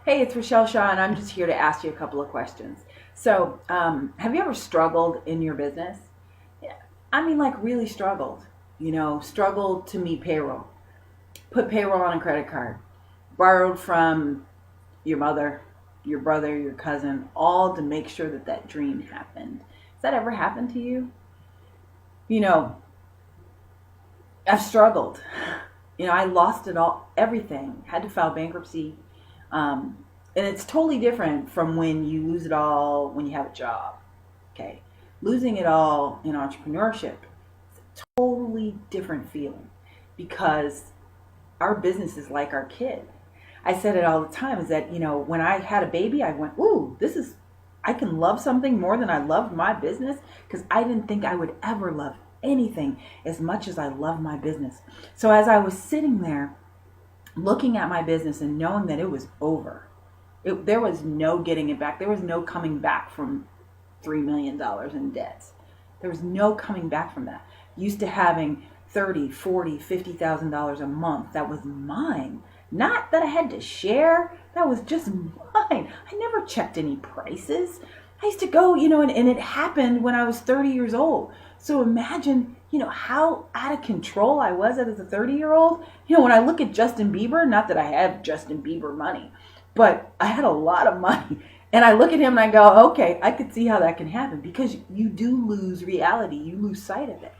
Hey, it's Rochelle Shaw, and I'm just here to ask you a couple of questions. So, have you ever struggled in your business? Yeah, I mean, like really struggled. Struggled to meet payroll, put payroll on a credit card, borrowed from your mother, your brother, your cousin, all to make sure that that dream happened. Has that ever happened to you? You know, I've struggled. I lost it all, everything. Had to file bankruptcy. Um, and it's totally different from when you lose it all when you have a job. Okay. Losing it all in entrepreneurship is a totally different feeling because our business is like our kid. I said it all the time is that, when I had a baby, I went, ooh, I can love something more than I loved my business because I didn't think I would ever love anything as much as I love my business. So as I was sitting there looking at my business and knowing that it was over, there was no getting it back. There was no coming back from $3 million in debts. There was no coming back from that. Used to having 30, 40, $50,000 a month that was mine. Not that I had to share. That was just mine. I never checked any prices. I used to go, and it happened when I was 30 years old. So imagine, how out of control I was as a 30-year-old. When I look at Justin Bieber, not that I have Justin Bieber money, but I had a lot of money. And I look at him and I go, okay, I could see how that can happen because you do lose reality. You lose sight of it.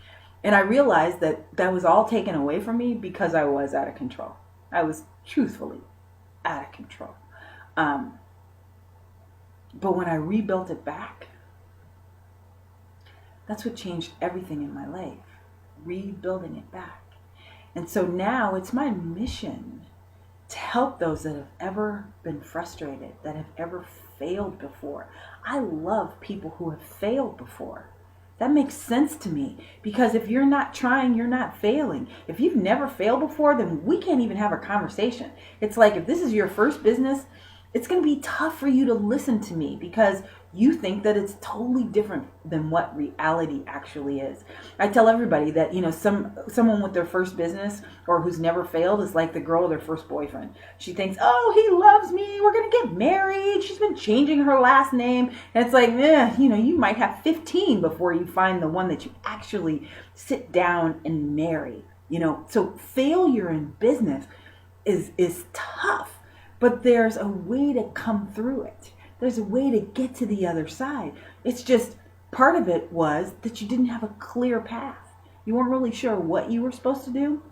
And I realized that that was all taken away from me because I was out of control. I was truthfully out of control. Um, but when I rebuilt it back, that's what changed everything in my life. Rebuilding it back. And so now it's my mission to help those that have ever been frustrated, that have ever failed before. I love people who have failed before. That makes sense to me because if you're not trying, you're not failing. If you've never failed before, then we can't even have a conversation. It's like if this is your first business, it's going to be tough for you to listen to me because you think that it's totally different than what reality actually is. I tell everybody that, someone with their first business or who's never failed is like the girl with her first boyfriend. She thinks, oh, he loves me. We're going to get married. She's been changing her last name. And it's like, you might have 15 before you find the one that you actually sit down and marry. So failure in business is tough. But there's a way to come through it. There's a way to get to the other side. It's just part of it was that you didn't have a clear path. You weren't really sure what you were supposed to do.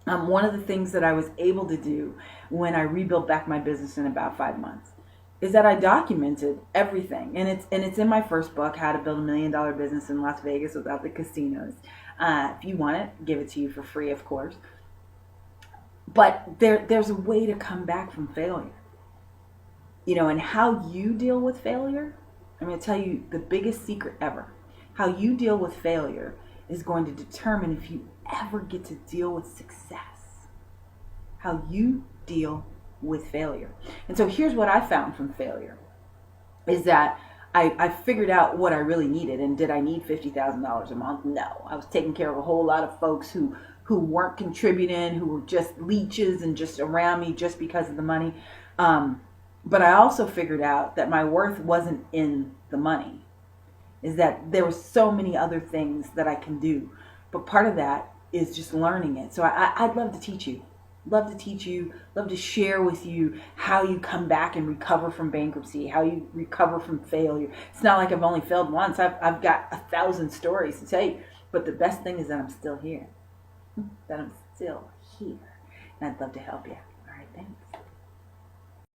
One of the things that I was able to do when I rebuilt back my business in about 5 months is that I documented everything, and it's in my first book, How to Build a $1 Million Business in Las Vegas Without the Casinos. If you want it, give it to you for free, of course. But there's a way to come back from failure. And how you deal with failure, I'm going to tell you the biggest secret ever. How you deal with failure is going to determine if you ever get to deal with success. How you deal with failure. And so here's what I found from failure is that I figured out what I really needed. And did I need $50,000 a month? No. I was taking care of a whole lot of folks who weren't contributing, who were just leeches and just around me just because of the money. But I also figured out that my worth wasn't in the money, is that there were so many other things that I can do. But part of that is just learning it. So I'd love to teach you. Love to share with you how you come back and recover from bankruptcy, how you recover from failure. It's not like I've only failed once. I've got 1,000 stories to tell you. But the best thing is that I'm still here. And I'd love to help you. All right, thanks.